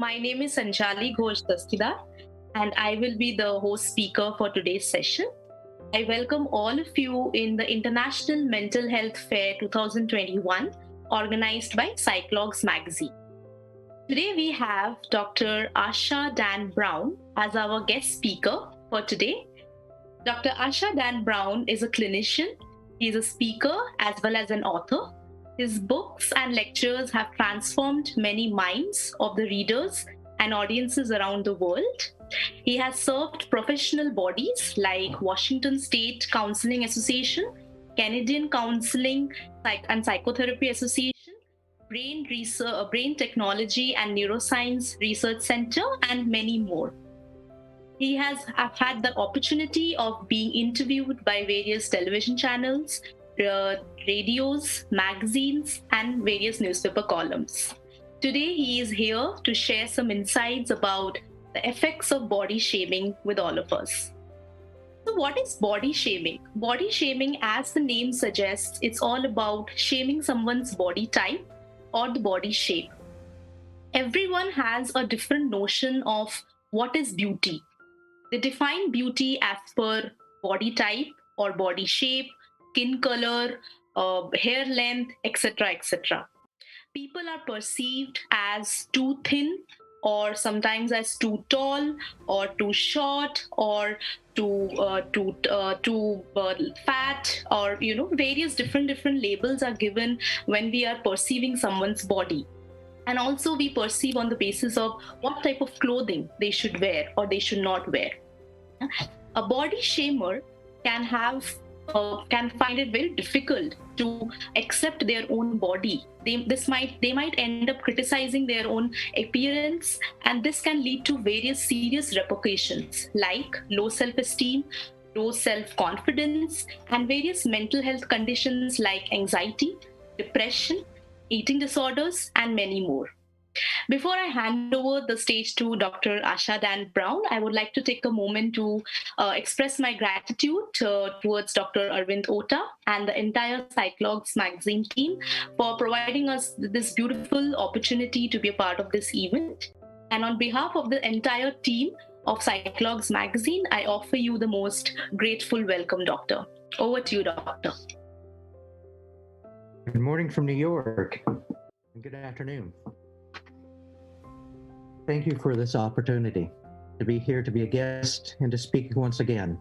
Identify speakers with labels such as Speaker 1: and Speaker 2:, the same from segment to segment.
Speaker 1: My name is Sanchali Ghosh Dastidar, and I will be the host speaker for today's session. I welcome all of you in the International Mental Health Fair 2021, organized by Psychologs Magazine. Today we have Dr. Asa Don Brown as our guest speaker for today. Dr. Asa Don Brown is a clinician. He is a speaker as well as an author. His books and lectures have transformed many minds of the readers and audiences around the world. He has served professional bodies like Washington State Counseling Association, Canadian Counseling and Psychotherapy Association, Brain Technology and Neuroscience Research Center, and many more. He has had the opportunity of being interviewed by various television channels, radios, magazines, and various newspaper columns. Today, he is here to share some insights about the effects of body shaming with all of us. So what is body shaming? Body shaming, as the name suggests, it's all about shaming someone's body type or the body shape. Everyone has a different notion of what is beauty. They define beauty as per body type or body shape, skin color, hair length, etc., etc. People are perceived as too thin, or sometimes as too tall, or too short, or too fat, or various different labels are given when we are perceiving someone's body. And also we perceive on the basis of what type of clothing they should wear or they should not wear. A body shamer can find it very difficult to accept their own body. They might end up criticizing their own appearance, and this can lead to various serious repercussions like low self-esteem, low self-confidence, and various mental health conditions like anxiety, depression, eating disorders, and many more. Before I hand over the stage to Dr. Asa Don Brown, I would like to take a moment to express my gratitude towards Dr. Arvind Ota and the entire Psychologs Magazine team for providing us this beautiful opportunity to be a part of this event. And on behalf of the entire team of Psychologs Magazine, I offer you the most grateful welcome, Doctor. Over to you, Doctor.
Speaker 2: Good morning from New York, and good afternoon. Thank you for this opportunity to be here, to be a guest, and to speak once again.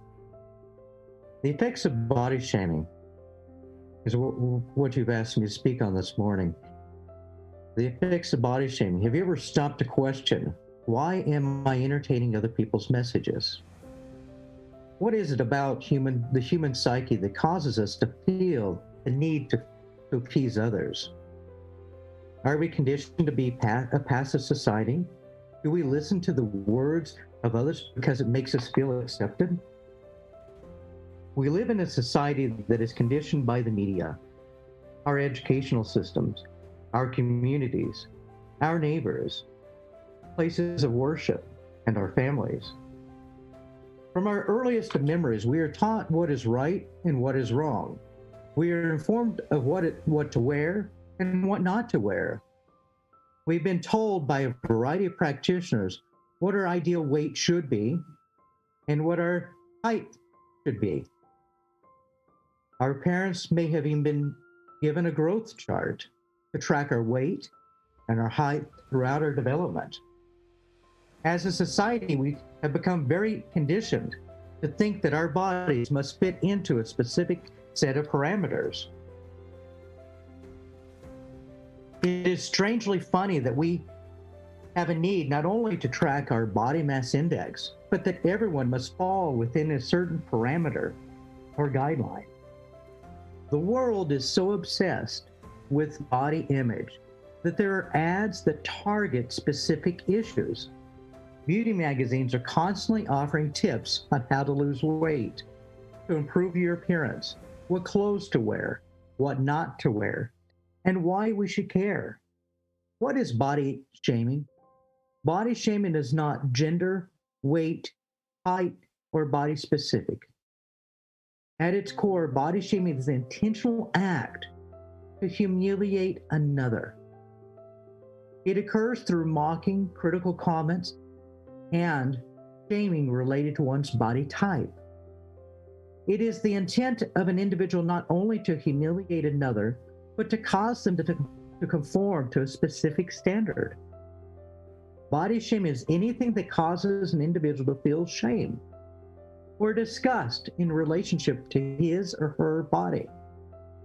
Speaker 2: The effects of body shaming is what you've asked me to speak on this morning. The effects of body shaming. Have you ever stopped to question, why am I entertaining other people's messages? What is it about the human psyche that causes us to feel the need to appease others? Are we conditioned to be a passive society? Do we listen to the words of others because it makes us feel accepted? We live in a society that is conditioned by the media, our educational systems, our communities, our neighbors, places of worship, and our families. From our earliest of memories, we are taught what is right and what is wrong. We are informed of what to wear and what not to wear. We've been told by a variety of practitioners what our ideal weight should be and what our height should be. Our parents may have even been given a growth chart to track our weight and our height throughout our development. As a society, we have become very conditioned to think that our bodies must fit into a specific set of parameters. It is strangely funny that we have a need not only to track our body mass index, but that everyone must fall within a certain parameter or guideline. The world is so obsessed with body image that there are ads that target specific issues. Beauty magazines are constantly offering tips on how to lose weight, to improve your appearance, what clothes to wear, what not to wear, and why we should care. What is body shaming? Body shaming is not gender, weight, height, or body specific. At its core, body shaming is an intentional act to humiliate another. It occurs through mocking, critical comments, and shaming related to one's body type. It is the intent of an individual not only to humiliate another, but to cause them to conform to a specific standard. Body shaming is anything that causes an individual to feel shame or disgust in relationship to his or her body.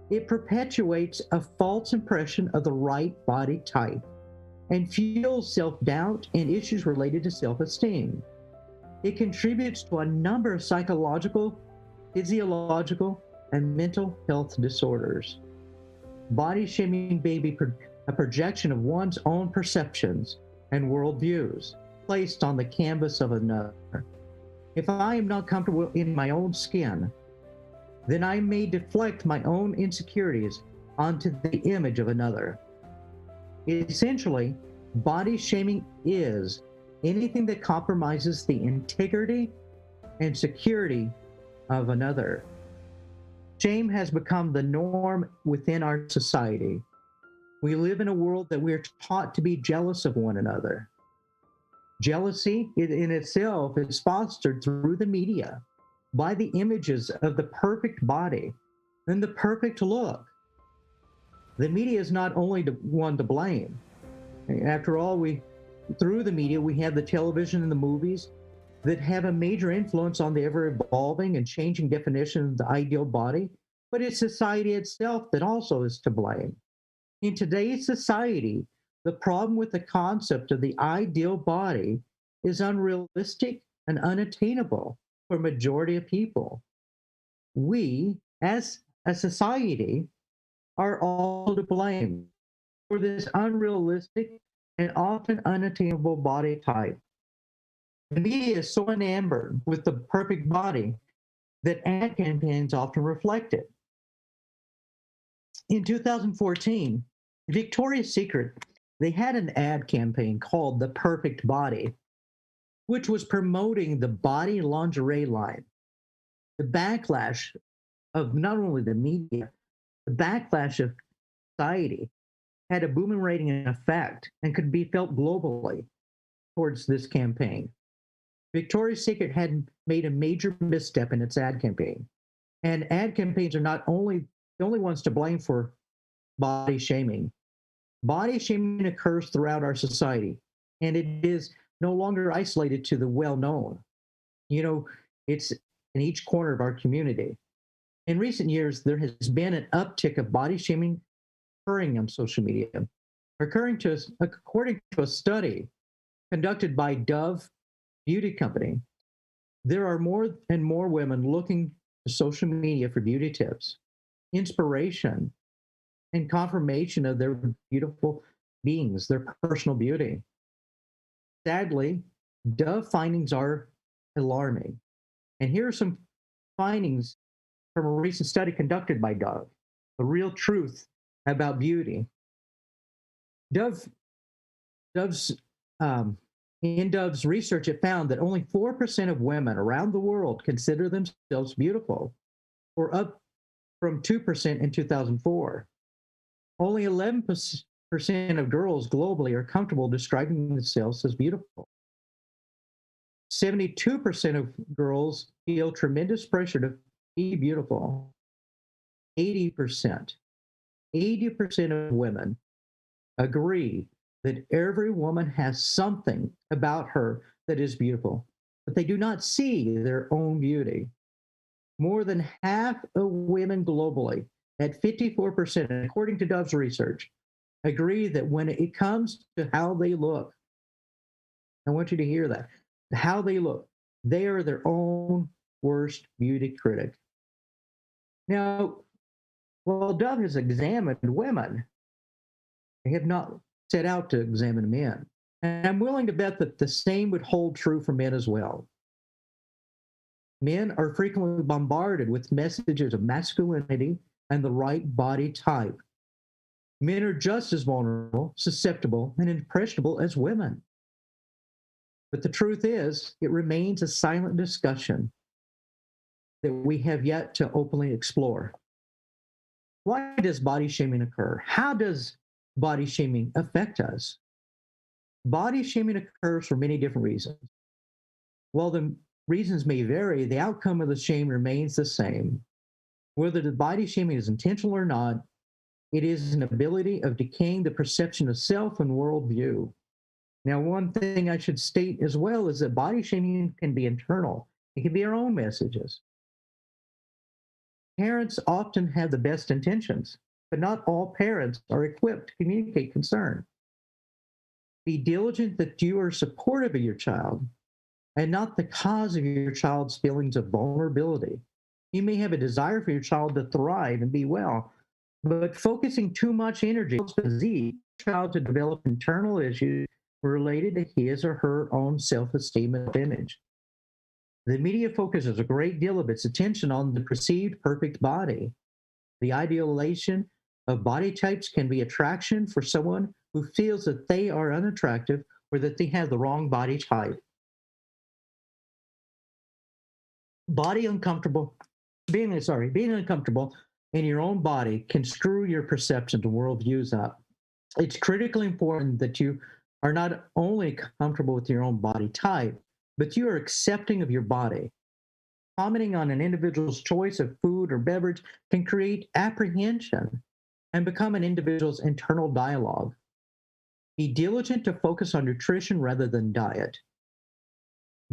Speaker 2: It perpetuates a false impression of the right body type and fuels self-doubt and issues related to self-esteem. It contributes to a number of psychological, physiological, and mental health disorders. Body shaming may be a projection of one's own perceptions and worldviews placed on the canvas of another. If I am not comfortable in my own skin, then I may deflect my own insecurities onto the image of another. Essentially, body shaming is anything that compromises the integrity and security of another. Shame has become the norm within our society. We live in a world that we're taught to be jealous of one another. Jealousy in itself is fostered through the media by the images of the perfect body and the perfect look. The media is not only one to blame. After all, through the media, we have the television and the movies that have a major influence on the ever-evolving and changing definition of the ideal body, but it's society itself that also is to blame. In today's society, the problem with the concept of the ideal body is unrealistic and unattainable for a majority of people. We, as a society, are all to blame for this unrealistic and often unattainable body type. The media is so enamored with the perfect body that ad campaigns often reflect it. In 2014, Victoria's Secret, they had an ad campaign called The Perfect Body, which was promoting the body lingerie line. The backlash of not only the media, the backlash of society had a boomerang effect and could be felt globally towards this campaign. Victoria's Secret had made a major misstep in its ad campaign. And ad campaigns are not only the only ones to blame for body shaming. Body shaming occurs throughout our society, and it is no longer isolated to the well-known. It's in each corner of our community. In recent years, there has been an uptick of body shaming occurring on social media, according to a study conducted by Dove Beauty Company. There are more and more women looking to social media for beauty tips, inspiration, and confirmation of their beautiful beings, their personal beauty. Sadly, Dove findings are alarming. And here are some findings from a recent study conducted by Dove, the real truth about beauty. In Dove's research, it found that only 4% of women around the world consider themselves beautiful, or up from 2% in 2004. Only 11% of girls globally are comfortable describing themselves as beautiful. 72% of girls feel tremendous pressure to be beautiful. 80% of women agree that every woman has something about her that is beautiful, but they do not see their own beauty. More than half of women globally, at 54%, according to Dove's research, agree that when it comes to how they look, I want you to hear that, how they look, they are their own worst beauty critic. Now, while Dove has examined women, they have not set out to examine men. And I'm willing to bet that the same would hold true for men as well. Men are frequently bombarded with messages of masculinity and the right body type. Men are just as vulnerable, susceptible, and impressionable as women. But the truth is, it remains a silent discussion that we have yet to openly explore. Why does body shaming occur? How does body shaming affect us? Body shaming occurs for many different reasons. While the reasons may vary, the outcome of the shame remains the same. Whether the body shaming is intentional or not, it is an ability of decaying the perception of self and worldview. Now, one thing I should state as well is that body shaming can be internal. It can be our own messages. Parents often have the best intentions, but not all parents are equipped to communicate concern. Be diligent that you are supportive of your child and not the cause of your child's feelings of vulnerability. You may have a desire for your child to thrive and be well, but focusing too much energy on the child to develop internal issues related to his or her own self-esteem and image. The media focuses a great deal of its attention on the perceived perfect body. The idealization of body types can be attraction for someone who feels that they are unattractive or that they have the wrong body type. Being uncomfortable in your own body can screw your perception to worldviews up. It's critically important that you are not only comfortable with your own body type, but you are accepting of your body. Commenting on an individual's choice of food or beverage can create apprehension and become an individual's internal dialogue. Be diligent to focus on nutrition rather than diet.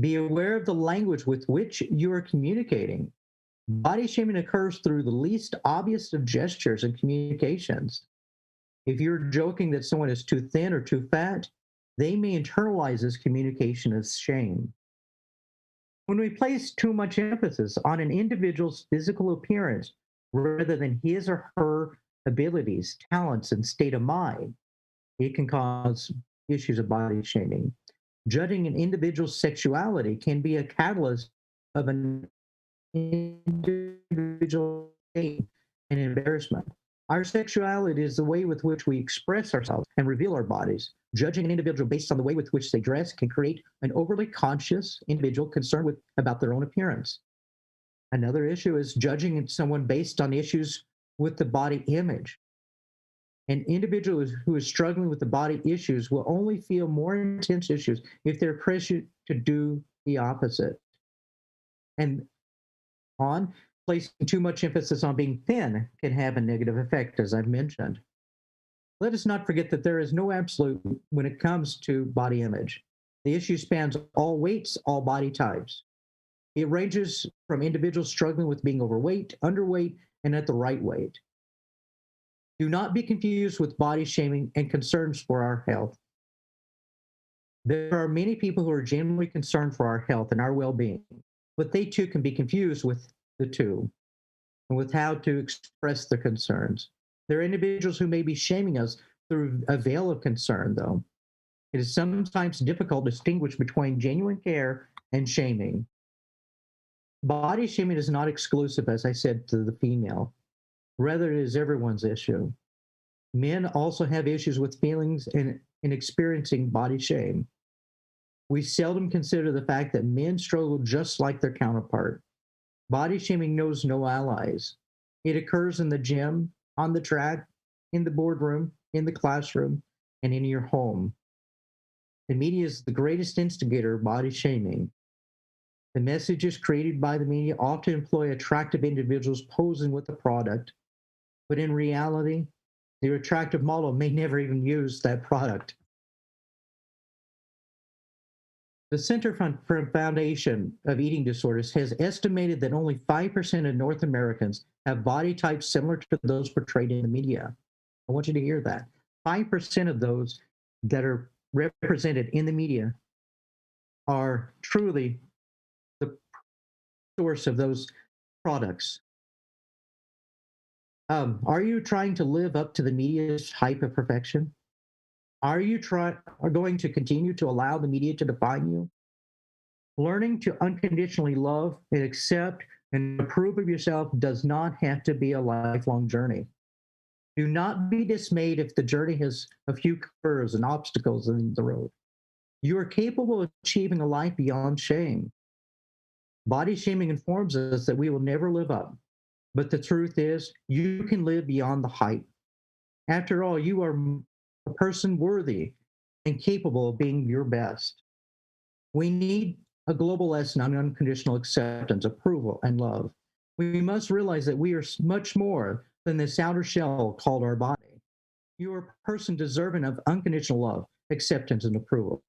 Speaker 2: Be aware of the language with which you are communicating. Body shaming occurs through the least obvious of gestures and communications. If you're joking that someone is too thin or too fat, they may internalize this communication as shame. When we place too much emphasis on an individual's physical appearance rather than his or her abilities, talents, and state of mind, it can cause issues of body shaming. Judging an individual's sexuality can be a catalyst of an individual shame and embarrassment. Our sexuality is the way with which we express ourselves and reveal our bodies. Judging an individual based on the way with which they dress can create an overly conscious individual concerned about their own appearance. Another issue is judging someone based on issues with the body image. An individual who is struggling with the body issues will only feel more intense issues if they're pressured to do the opposite. And placing too much emphasis on being thin can have a negative effect, as I've mentioned. Let us not forget that there is no absolute when it comes to body image. The issue spans all weights, all body types. It ranges from individuals struggling with being overweight, underweight, and at the right weight. Do not be confused with body shaming and concerns for our health. There are many people who are genuinely concerned for our health and our well-being, but they too can be confused with the two and with how to express their concerns. There are individuals who may be shaming us through a veil of concern, though. It is sometimes difficult to distinguish between genuine care and shaming. Body shaming is not exclusive, as I said, to the female. Rather, it is everyone's issue. Men also have issues with feelings and experiencing body shame. We seldom consider the fact that men struggle just like their counterpart. Body shaming knows no allies. It occurs in the gym, on the track, in the boardroom, in the classroom, and in your home. The media is the greatest instigator of body shaming. The messages created by the media often employ attractive individuals posing with a product, but in reality, the attractive model may never even use that product. The Center for Foundation of Eating Disorders has estimated that only 5% of North Americans have body types similar to those portrayed in the media. I want you to hear that. 5% of those that are represented in the media are truly the source of those products. Are you trying to live up to the media's hype of perfection? Are going to continue to allow the media to define you? Learning to unconditionally love and accept and approve of yourself does not have to be a lifelong journey. Do not be dismayed if the journey has a few curves and obstacles in the road. You are capable of achieving a life beyond shame. Body shaming informs us that we will never live up. But the truth is, you can live beyond the hype. After all, you are a person worthy and capable of being your best. We need a global lesson on unconditional acceptance, approval, and love. We must realize that we are much more than this outer shell called our body. You are a person deserving of unconditional love, acceptance, and approval.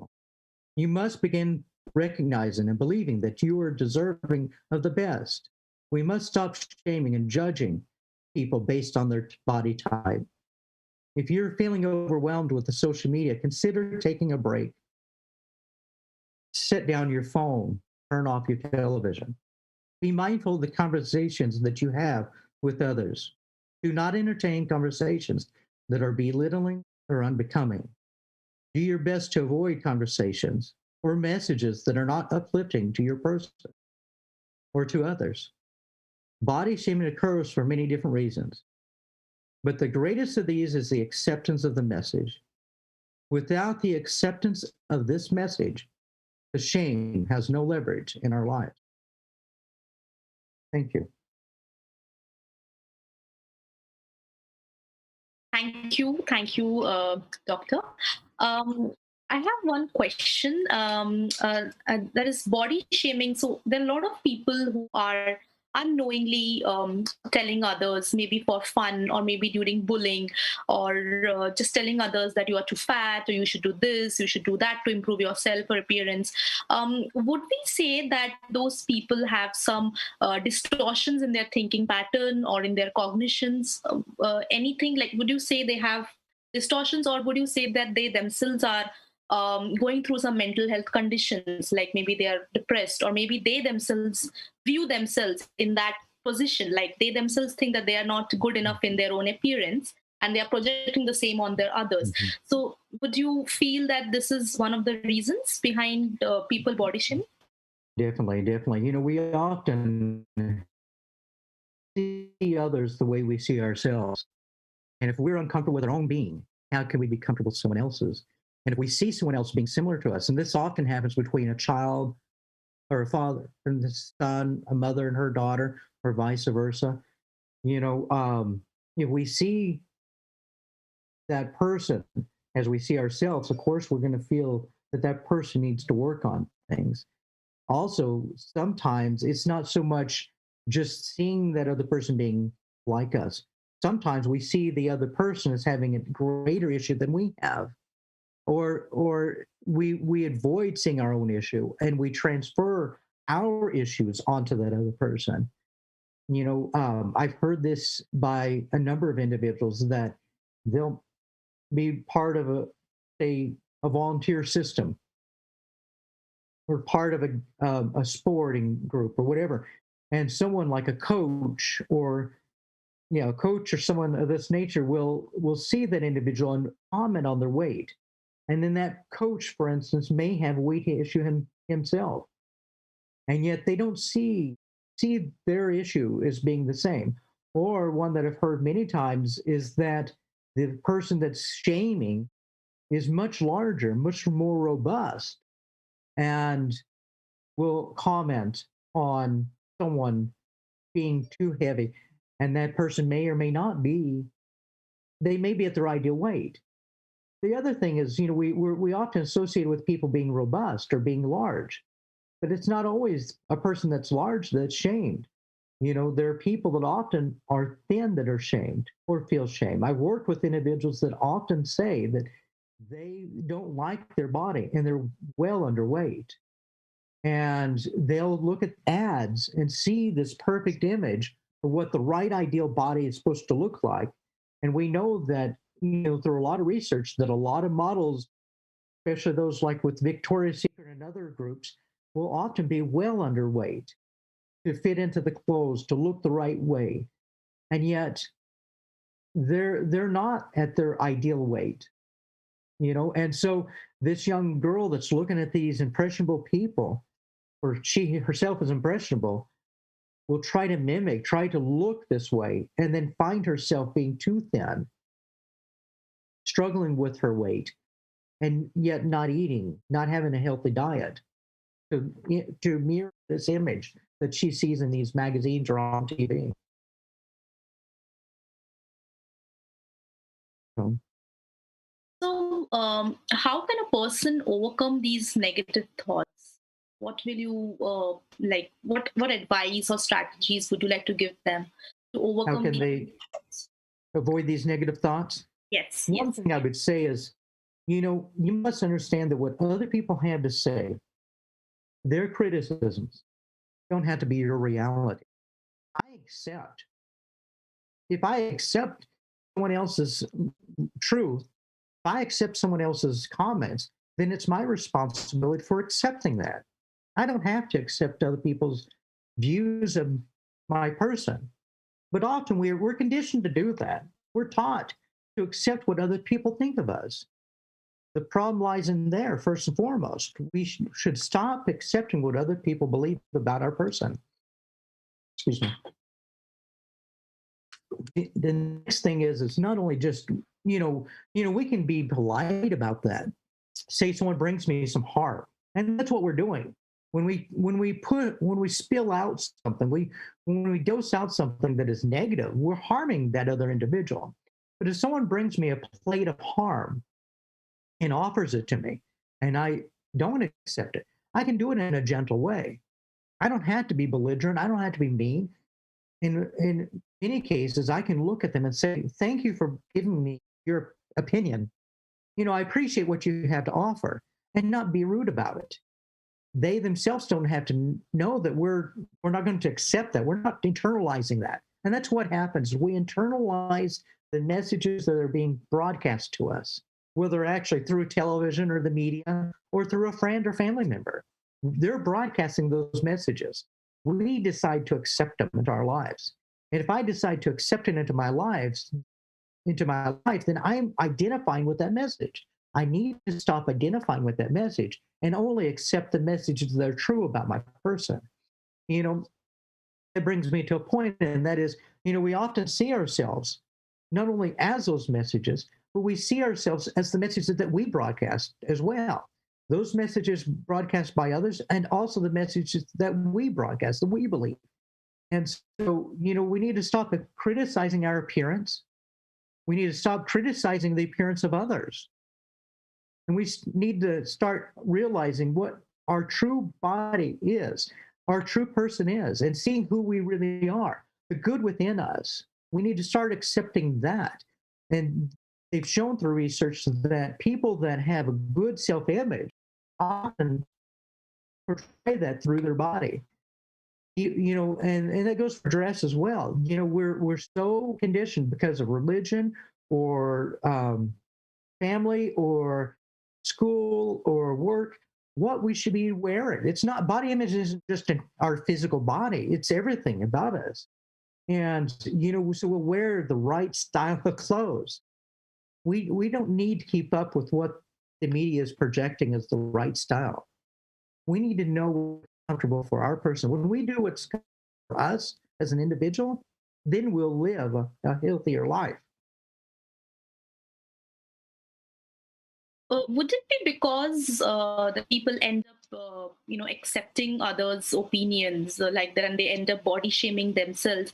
Speaker 2: You must begin recognizing and believing that you are deserving of the best. We must stop shaming and judging people based on their body type. If you're feeling overwhelmed with the social media, consider taking a break. Set down your phone, turn off your television. Be mindful of the conversations that you have with others. Do not entertain conversations that are belittling or unbecoming. Do your best to avoid conversations or messages that are not uplifting to your person or to others. Body shaming occurs for many different reasons, but the greatest of these is the acceptance of the message. Without the acceptance of this message, the shame has no leverage in our lives. Thank you.
Speaker 1: Thank you, doctor. I have one question. That is body shaming. So there are a lot of people who are unknowingly telling others, maybe for fun or maybe during bullying, or just telling others that you are too fat or you should do this, you should do that to improve yourself or appearance. Would we say that those people have some distortions in their thinking pattern or in their cognitions? Anything like, would you say they have distortions, or would you say that they themselves are going through some mental health conditions, like maybe they are depressed, or maybe they themselves view themselves in that position, like they themselves think that they are not good enough in their own appearance and they are projecting the same on their others?
Speaker 2: Mhm.
Speaker 1: So would you feel that this is one of the reasons behind people body shaming?
Speaker 2: Definitely, definitely. You know, we often see others the way we see ourselves. And if we're uncomfortable with our own being, how can we be comfortable with someone else's? And if we see someone else being similar to us, and this often happens between a child or a father and the son, a mother and her daughter, or vice versa, you know, if we see that person as we see ourselves, of course, we're going to feel that that person needs to work on things. Also, sometimes it's not so much just seeing that other person being like us. Sometimes we see the other person as having a greater issue than we have, or we avoid seeing our own issue and we transfer our issues onto that other person. You know, I've heard this by a number of individuals that they'll be part of a volunteer system or part of a sporting group or whatever, and someone like a coach or a coach or someone of this nature will see that individual and comment on their weight, and then that coach, for instance, may have a weight issue himself, and yet they don't see their issue as being the same. Or one that I've heard many times is that the person that's shaming is much larger, much more robust, and will comment on someone being too heavy, and that person may or may not be. They may be at their ideal weight. The other thing is, you know, we often associate with people being robust or being large, but it's not always a person that's large that's shamed. You know, there are people that often are thin that are shamed or feel shame. I've worked with individuals that often say that they don't like their body and they're well underweight. And they'll look at ads and see this perfect image of what the right ideal body is supposed to look like. And we know that, you know, through a lot of research, that a lot of models, especially those like with Victoria's Secret and other groups, will often be well underweight to fit into the clothes, to look the right way. And yet they're not at their ideal weight, you know. And so this young girl that's looking at these impressionable people, or she herself is impressionable, will try to mimic, try to look this way, and then find herself being too thin, struggling with her weight, and yet not eating, not having a healthy diet to mirror this image that she sees in these magazines or on TV. So,
Speaker 1: So, how can a person overcome these negative thoughts? What will you like? What advice or strategies would you like to give them to
Speaker 2: How
Speaker 1: overcome
Speaker 2: can
Speaker 1: these
Speaker 2: they
Speaker 1: thoughts?
Speaker 2: avoid these negative thoughts?
Speaker 1: Yes,
Speaker 2: One
Speaker 1: yes.
Speaker 2: thing I would say is, you must understand that what other people have to say, their criticisms, don't have to be your reality. I accept, if I accept someone else's truth, if I accept someone else's comments, then it's my responsibility for accepting that. I don't have to accept other people's views of my person. But often we're conditioned to do that. We're taught to accept what other people think of us. The problem lies in there, first and foremost. We should stop accepting what other people believe about our person. Excuse me. The next thing is not only just, we can be polite about that. Say someone brings me some harm, and that's what we're doing. When we spill out something, when we dose out something that is negative, we're harming that other individual. But if someone brings me a plate of harm and offers it to me, and I don't accept it, I can do it in a gentle way. I don't have to be belligerent. I don't have to be mean. In many cases, I can look at them and say, "Thank you for giving me your opinion. I appreciate what you have to offer," and not be rude about it. They themselves don't have to know that we're not going to accept that. We're not internalizing that. And that's what happens. We internalize the messages that are being broadcast to us, whether actually through television or the media or through a friend or family member. They're broadcasting those messages. We decide to accept them into our lives. And if I decide to accept it into my life, then I'm identifying with that message. I need to stop identifying with that message and only accept the messages that are true about my person. You know, it brings me to a point, and that is, we often see ourselves not only as those messages, but we see ourselves as the messages that we broadcast as well. Those messages broadcast by others, and also the messages that we broadcast, that we believe. And so, we need to stop criticizing our appearance. We need to stop criticizing the appearance of others. And we need to start realizing what our true body is, our true person is, and seeing who we really are, the good within us. We need to start accepting that. And they've shown through research that people that have a good self image often portray that through their body. And that goes for dress as well. We're so conditioned because of religion or family or school or work, what we should be wearing. It's not, body image isn't just our physical body, it's everything about us. And so we'll wear the right style of clothes. We don't need to keep up with what the media is projecting as the right style. We need to know what's comfortable for our person. When we do what's comfortable for us as an individual, then we'll live a healthier life.
Speaker 1: Would it be because the people end up, accepting others' opinions like that, and they end up body shaming themselves?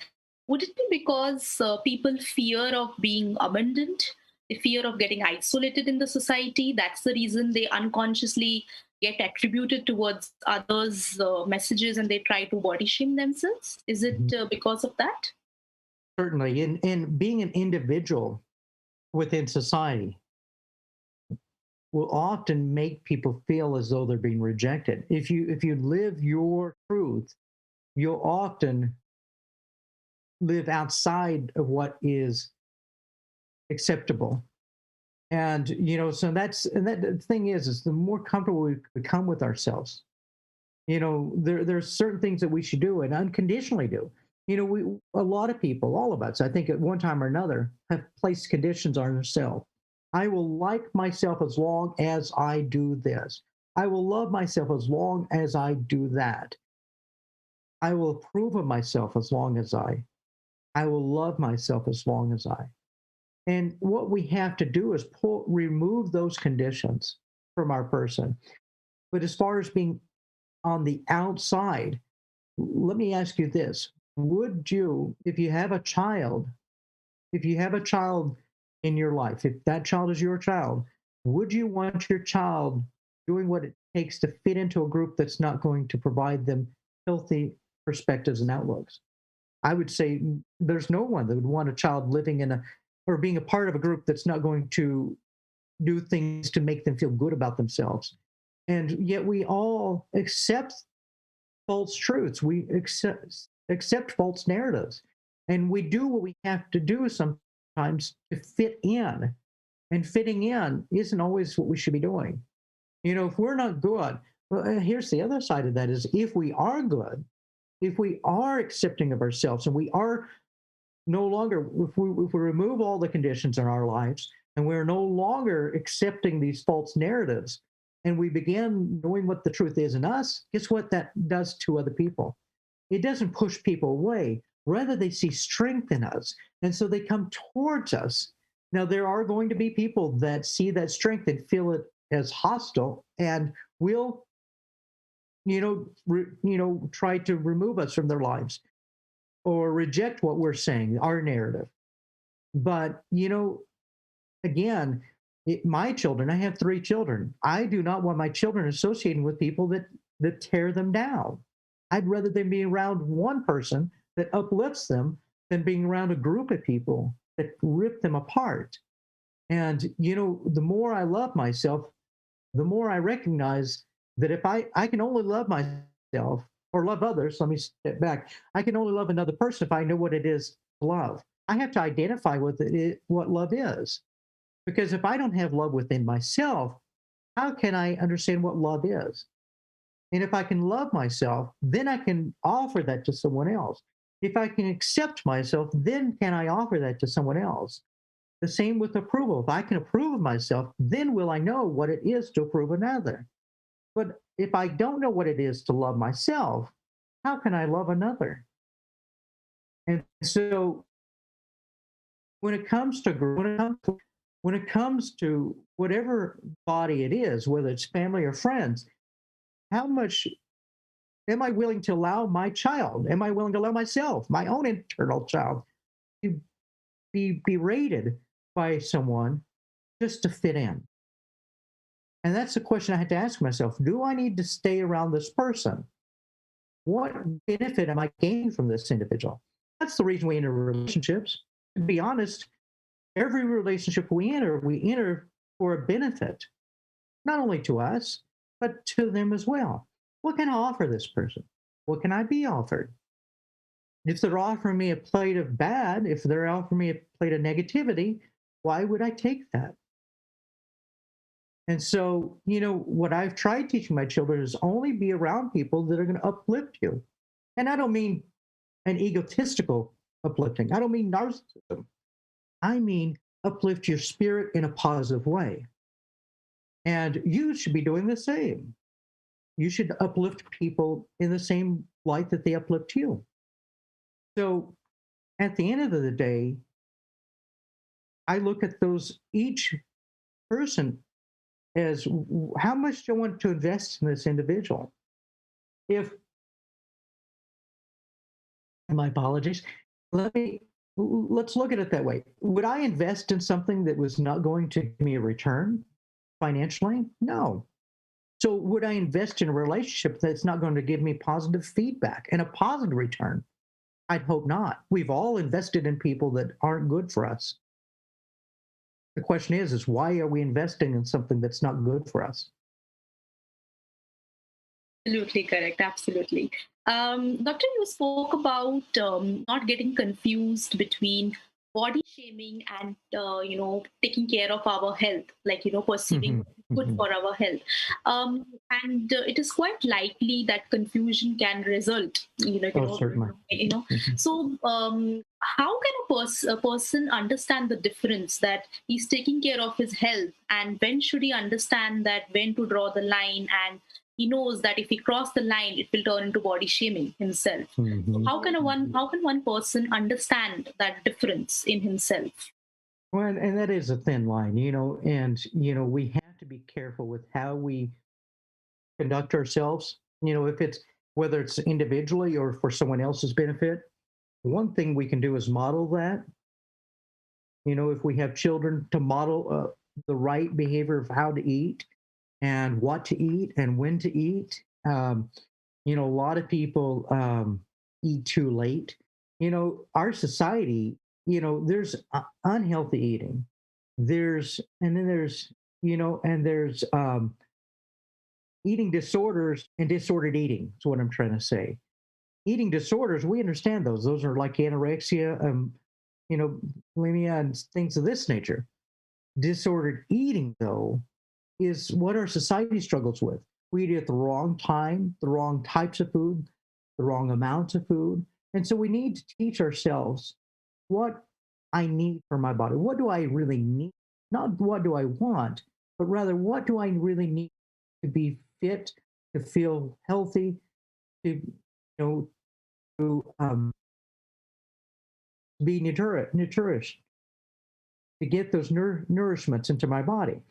Speaker 1: Would it be because people fear of being abandoned, the fear of getting isolated in the society? That's the reason they unconsciously get attributed towards others' messages, and they try to body shame themselves. Is it because of that?
Speaker 2: Certainly, in being an individual within society will often make people feel as though they're being rejected. If you live your truth, you'll often live outside of what is acceptable. And so that the thing is the more comfortable we become with ourselves, there's certain things that we should do and unconditionally do. A lot of people, all of us, I think at one time or another, have placed conditions on ourselves. I will like myself as long as I do this. I will love myself as long as I do that. I will approve of myself as long as I will love myself as long as I. And what we have to do is remove those conditions from our person. But as far as being on the outside, let me ask you this. Would you, if you have a child in your life, if that child is your child, Would you want your child doing what it takes to fit into a group that's not going to provide them healthy perspectives and outlooks? I would say there's no one that would want a child living in a or being a part of a group that's not going to do things to make them feel good about themselves. And yet we all accept false truths. We accept false narratives. And we do what we have to do sometimes to fit in. And fitting in isn't always what we should be doing. If we're not good, well, here's the other side of that is if we are good, if we are accepting of ourselves and we are no longer, if we remove all the conditions in our lives and we're no longer accepting these false narratives and we begin knowing what the truth is in us, guess what that does to other people? It doesn't push people away. Rather, they see strength in us. And so they come towards us. Now, there are going to be people that see that strength and feel it as hostile and will, try to remove us from their lives or reject what we're saying, our narrative. But, again, my children, I have 3 children. I do not want my children associating with people that tear them down. I'd rather them be around one person that uplifts them than being around a group of people that rip them apart. And, the more I love myself, the more I recognize that if I can only love myself or love others, let me step back. I can only love another person if I know what it is to love. I have to identify with what love is. Because if I don't have love within myself, how can I understand what love is? And if I can love myself, then I can offer that to someone else. If I can accept myself, then can I offer that to someone else? The same with approval. If I can approve of myself, then will I know what it is to approve another. But if I don't know what it is to love myself, how can I love another? And so when it comes to whatever body it is, whether it's family or friends, how much am I willing to allow my child? Am I willing to allow myself, my own internal child, to be berated by someone just to fit in? And that's the question I had to ask myself. Do I need to stay around this person? What benefit am I gaining from this individual? That's the reason we enter relationships. To be honest, every relationship we enter for a benefit, not only to us, but to them as well. What can I offer this person? What can I be offered? If they're offering me a plate of bad, if they're offering me a plate of negativity, why would I take that? And so, what I've tried teaching my children is only be around people that are going to uplift you. And I don't mean an egotistical uplifting. I don't mean narcissism. I mean uplift your spirit in a positive way. And you should be doing the same. You should uplift people in the same light that they uplift you. So at the end of the day, I look at each person as how much do I want to invest in this individual? My apologies. Let's look at it that way. Would I invest in something that was not going to give me a return financially? No. So would I invest in a relationship that's not going to give me positive feedback and a positive return? I'd hope not. We've all invested in people that aren't good for us. The question is why are we investing in something that's not good for us?
Speaker 1: Absolutely correct. Absolutely. Doctor, you spoke about not getting confused between body shaming and, taking care of our health, like, perceiving good for our health. And it is quite likely that confusion can result,
Speaker 2: Certainly.
Speaker 1: So how can a person understand the difference that he's taking care of his health, and when should he understand that when to draw the line, and he knows that if he crosses the line, it will turn into body shaming himself. So how can one person understand that difference in himself?
Speaker 2: Well, and that is a thin line, and we have to be careful with how we conduct ourselves. Whether it's individually or for someone else's benefit. One thing we can do is model that. If we have children, to model the right behavior of how to eat and what to eat and when to eat. A lot of people eat too late. Our society, there's unhealthy eating. There's eating disorders and disordered eating. Is what I'm trying to say. Eating disorders, we understand those. Those are like anorexia, bulimia, and things of this nature. Disordered eating, though, is what our society struggles with. We eat at the wrong time, the wrong types of food, the wrong amounts of food. And so we need to teach ourselves what I need for my body. What do I really need? Not what do I want, but rather what do I really need to be fit, to feel healthy, know, to be nourished, to get those nourishments into my body.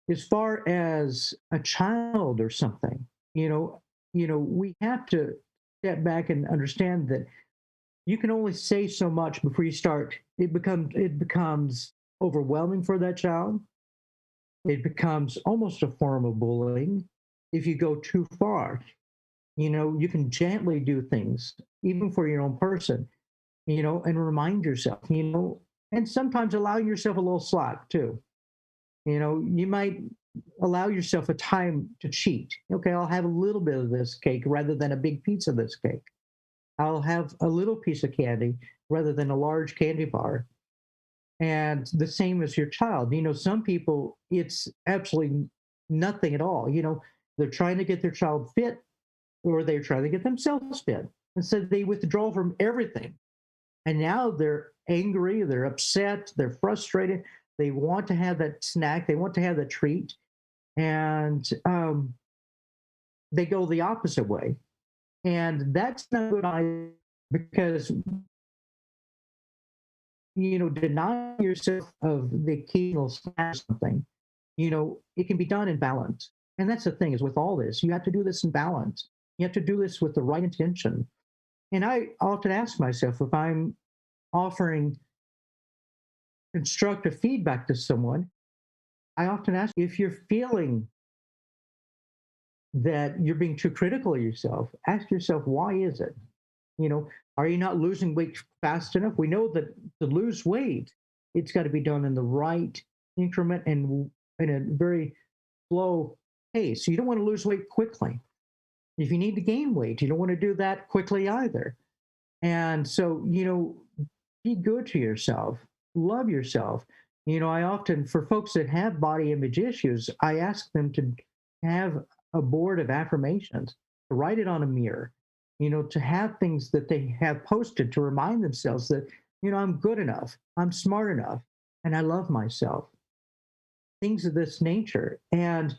Speaker 2: As far as a child or something, we have to step back and understand that you can only say so much before you start. It becomes overwhelming for that child. It becomes almost a form of bullying if you go too far. You can gently do things, even for your own person, and remind yourself, and sometimes allow yourself a little slack too. You might allow yourself a time to cheat. Okay, I'll have a little bit of this cake rather than a big piece of this cake. I'll have a little piece of candy rather than a large candy bar. And the same as your child. Some people, it's absolutely nothing at all. They're trying to get their child fit, or they're trying to get themselves fit. And so they withdraw from everything. And now they're angry, they're upset, they're frustrated. They want to have that snack, they want to have that treat. And they go the opposite way. And that's not good either, because denying yourself of the occasional snack or something, it can be done in balance. And that's the thing, is with all this, you have to do this in balance. You have to do this with the right intention. And I often ask myself, if I'm offering constructive feedback to someone, I often ask, if you're feeling that you're being too critical of yourself, ask yourself, why is it? Are you not losing weight fast enough? We know that to lose weight, it's got to be done in the right increment and in a very slow pace. So you don't want to lose weight quickly. If you need to gain weight, you don't want to do that quickly either. And so, be good to yourself, love yourself. I often, for folks that have body image issues, I ask them to have a board of affirmations, to write it on a mirror, to have things that they have posted to remind themselves that, I'm good enough, I'm smart enough, and I love myself. Things of this nature. And,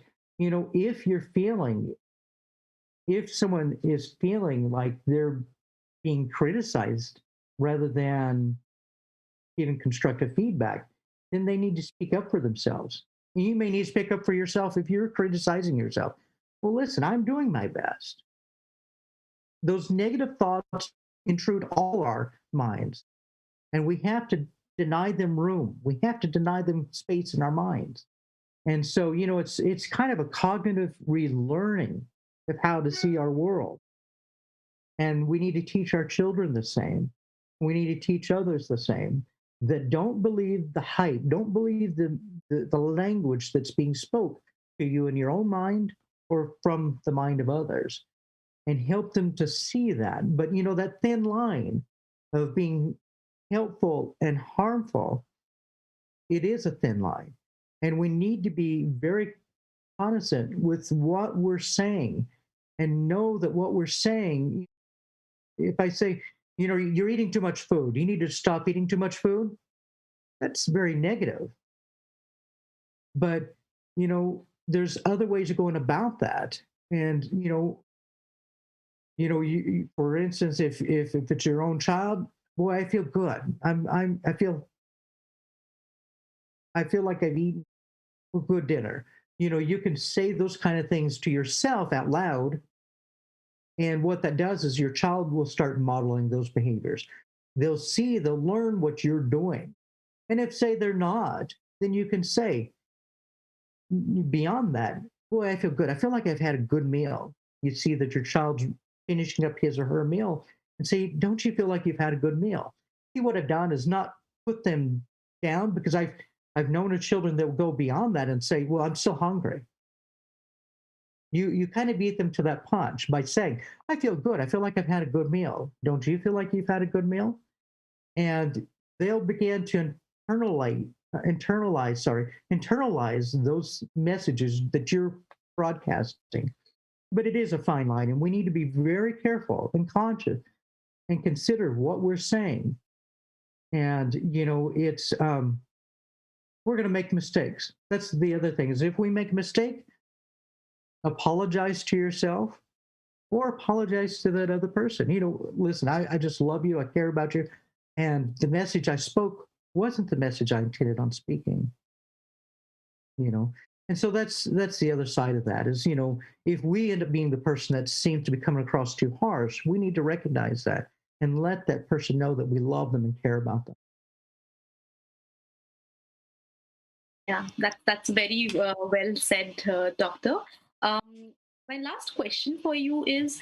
Speaker 2: if someone is feeling like they're being criticized rather than giving constructive feedback, then they need to speak up for themselves. And you may need to speak up for yourself if you're criticizing yourself. Well, listen, I'm doing my best. Those negative thoughts intrude all our minds, and we have to deny them room. We have to deny them space in our minds. And so, it's kind of a cognitive relearning of how to see our world. And we need to teach our children the same. We need to teach others the same, that don't believe the hype, don't believe the language that's being spoke to you in your own mind or from the mind of others, and help them to see that. But, that thin line of being helpful and harmful, it is a thin line. And we need to be very cognizant with what we're saying, and know that what we're saying, if I say, you're eating too much food, you need to stop eating too much food, that's very negative. But, there's other ways of going about that. And, for instance, if it's your own child, boy, I feel good. I feel like I've eaten a good dinner. You can say those kind of things to yourself out loud. And what that does is your child will start modeling those behaviors. They'll learn what you're doing. And if, say, they're not, then you can say beyond that, boy, I feel good. I feel like I've had a good meal. You see that your child's finishing up his or her meal and say, don't you feel like you've had a good meal? See, what I've done is not put them down, because I've known of children that will go beyond that and say, well, I'm still hungry. You kind of beat them to that punch by saying, I feel good. I feel like I've had a good meal. Don't you feel like you've had a good meal? And they'll begin to internalize those messages that you're broadcasting. But it is a fine line, and we need to be very careful and conscious and consider what we're saying. And it's we're going to make mistakes. That's the other thing, is if we make a mistake, apologize to yourself or apologize to that other person. Listen, I just love you. I care about you. And the message I spoke wasn't the message I intended on speaking. And so that's the other side of that is, if we end up being the person that seems to be coming across too harsh, we need to recognize that and let that person know that we love them and care about them.
Speaker 1: Yeah, that's very well said, Doctor. My last question for you is,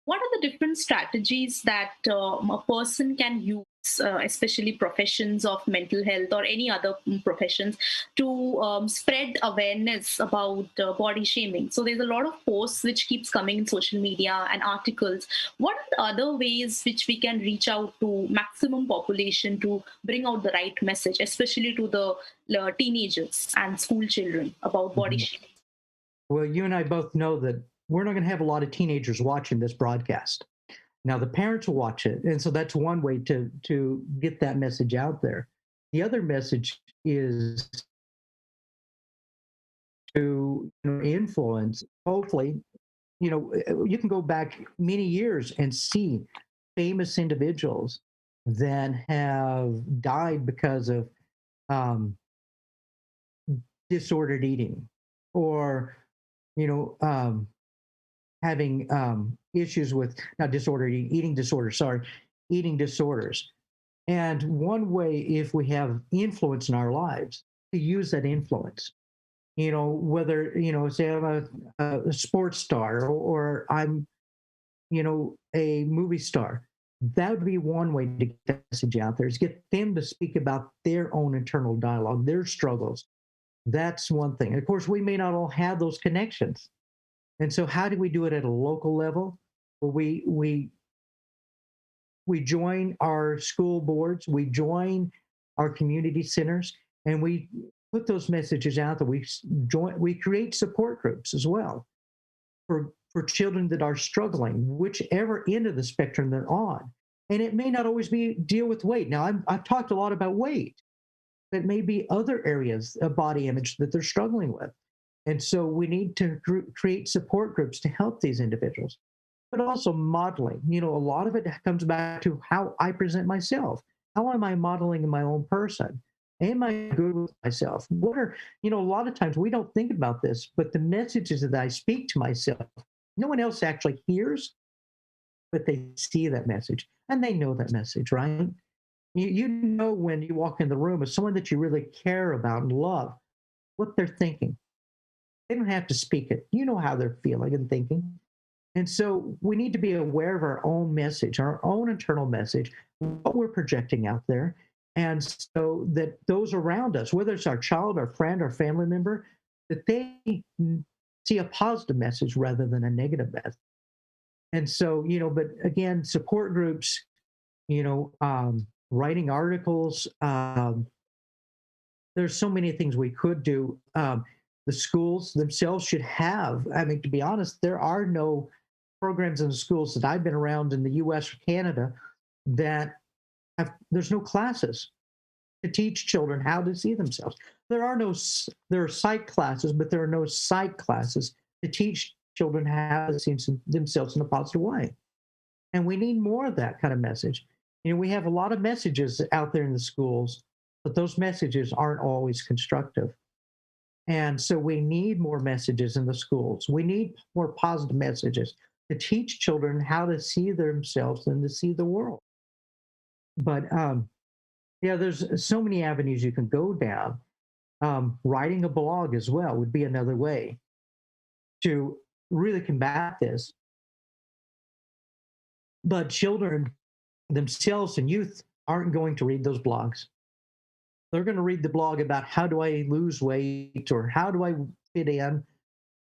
Speaker 1: what are the different strategies that a person can use, especially professions of mental health or any other professions, to spread awareness about body shaming? So there's a lot of posts which keeps coming in social media and articles. What are the other ways which we can reach out to maximum population to bring out the right message, especially to the teenagers and school children about body shaming?
Speaker 2: Well, you and I both know that we're not going to have a lot of teenagers watching this broadcast. Now, the parents will watch it, and so that's one way to get that message out there. The other message is to influence. Hopefully, you can go back many years and see famous individuals that have died because of disordered eating, or having issues with not disordered eating disorders, eating disorders. And one way, if we have influence in our lives, to use that influence, whether, say I'm a sports star, or I'm, a movie star, that would be one way to get the message out there, is get them to speak about their own internal dialogue, their struggles. That's one thing. Of course, we may not all have those connections. And so how do we do it at a local level? Well, we join our school boards, we join our community centers, and we put those messages out there. We create support groups as well for children that are struggling, whichever end of the spectrum they're on. And it may not always be deal with weight. Now, I've talked a lot about weight, but may be other areas of body image that they're struggling with. And so we need to create support groups to help these individuals, but also modeling. A lot of it comes back to how I present myself. How am I modeling in my own person? Am I good with myself? What are, a lot of times we don't think about this, but the messages that I speak to myself, no one else actually hears, but they see that message and they know that message, right? You know when you walk in the room with someone that you really care about and love, what they're thinking. They don't have to speak it. You know how they're feeling and thinking. And so we need to be aware of our own message, our own internal message, what we're projecting out there. And so that those around us, whether it's our child, our friend, our family member, that they see a positive message rather than a negative message. And so, but again, support groups, writing articles, there's so many things we could do. The schools themselves should have, to be honest, there are no programs in the schools that I've been around in the US or Canada that there's no classes to teach children how to see themselves. There are psych classes, but there are no psych classes to teach children how to see themselves in a positive way. And we need more of that kind of message. We have a lot of messages out there in the schools, but those messages aren't always constructive. And so we need more messages in the schools. We need more positive messages to teach children how to see themselves and to see the world. But there's so many avenues you can go down. Writing a blog as well would be another way to really combat this. But children themselves and youth aren't going to read those blogs. They're going to read the blog about how do I lose weight or how do I fit in?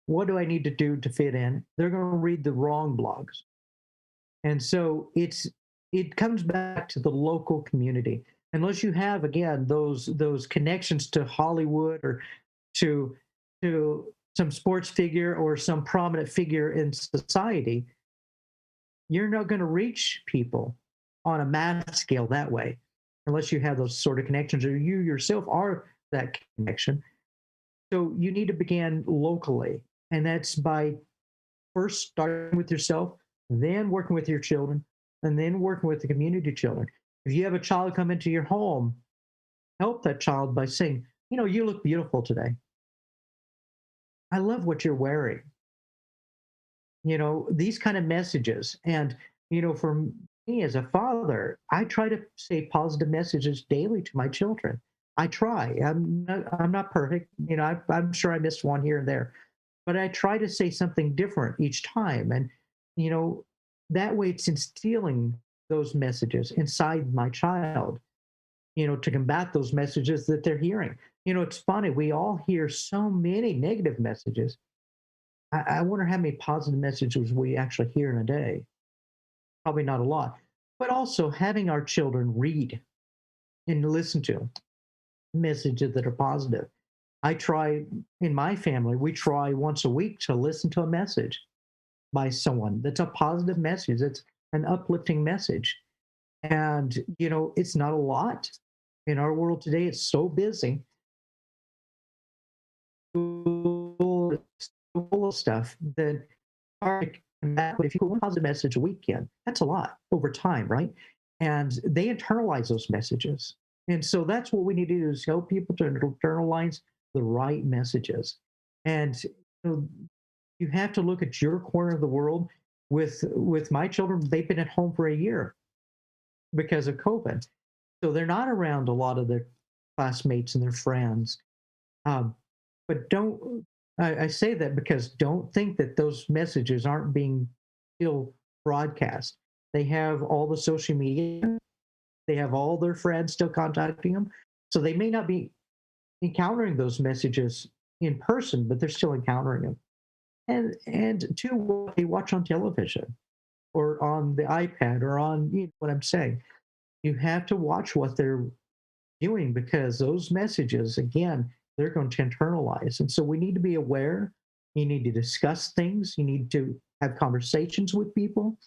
Speaker 2: What do I need to do to fit in? They're going to read the wrong blogs. And so it comes back to the local community. Unless you have, again, those connections to Hollywood or to some sports figure or some prominent figure in society, you're not going to reach people on a mass scale that way, unless you have those sort of connections or you yourself are that connection. So you need to begin locally, and that's by first starting with yourself, then working with your children, and then working with the community children. If you have a child come into your home, help that child by saying, you look beautiful today. I love what you're wearing. These kind of messages. And, for me as a father, I try to say positive messages daily to my children. I try. I'm not perfect. I'm sure I missed one here and there, but I try to say something different each time. And, that way it's instilling those messages inside my child, to combat those messages that they're hearing. It's funny. We all hear so many negative messages. I wonder how many positive messages we actually hear in a day. Probably not a lot. But also having our children read and listen to messages that are positive. I try, in my family, we try once a week to listen to a message by someone that's a positive message. It's an uplifting message. And, it's not a lot. In our world today, it's so busy. Full of stuff that are but if you put one positive message a weekend, that's a lot over time, right? And they internalize those messages. And so that's what we need to do is help people to internalize the right messages. And you have to look at your corner of the world. With my children, they've been at home for a year because of COVID. So they're not around a lot of their classmates and their friends. But I say that because don't think that those messages aren't being still broadcast. They have all the social media. They have all their friends still contacting them. So they may not be encountering those messages in person, but they're still encountering them. And two, what they watch on television or on the iPad or on what I'm saying. You have to watch what they're doing because those messages, again, they're going to internalize. And so we need to be aware. You need to discuss things. You need to have conversations with people.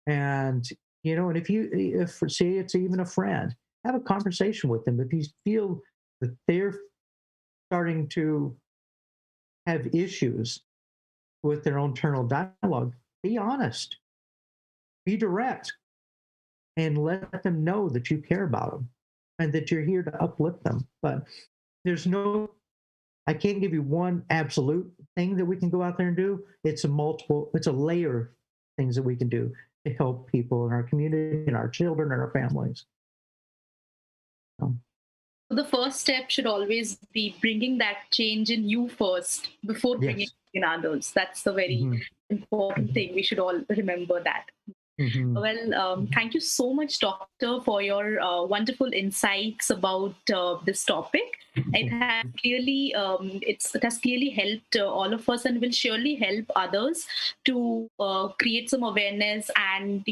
Speaker 2: And, and if say it's even a friend, have a conversation with them. If you feel that they're starting to have issues with their own internal dialogue, be honest, be direct, and let them know that you care about them and that you're here to uplift them. But I can't give you one absolute thing that we can go out there and do. It's a layer of things that we can do to help people in our community and our children and our families.
Speaker 1: The first step should always be bringing that change in you first before bringing it in others. That's the very important thing. We should all remember that. Well, thank you so much, Doctor, for your wonderful insights about this topic. It has clearly helped all of us, and will surely help others to create some awareness and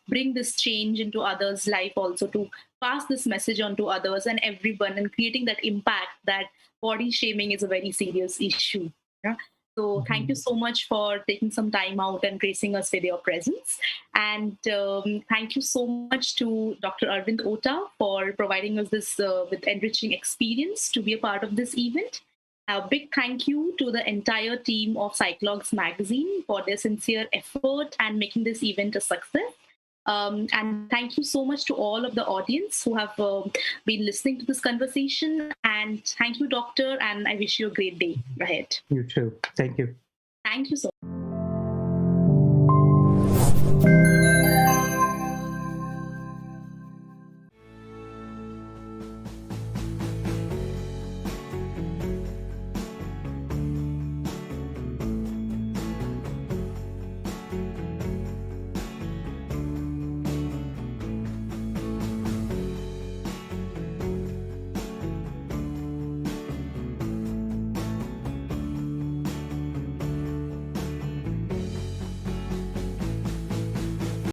Speaker 1: bring this change into others' life, also to pass this message on to others and everyone, and creating that impact that body shaming is a very serious issue. Yeah? So thank you so much for taking some time out and gracing us with your presence. And thank you so much to Dr. Arvind Ota for providing us this with enriching experience to be a part of this event. A big thank you to the entire team of Psychologs Magazine for their sincere effort and making this event a success. And thank you so much to all of the audience who have been listening to this conversation. And thank you, Doctor, and I wish you a great day ahead.
Speaker 2: You too. Thank you.
Speaker 1: Thank you so much.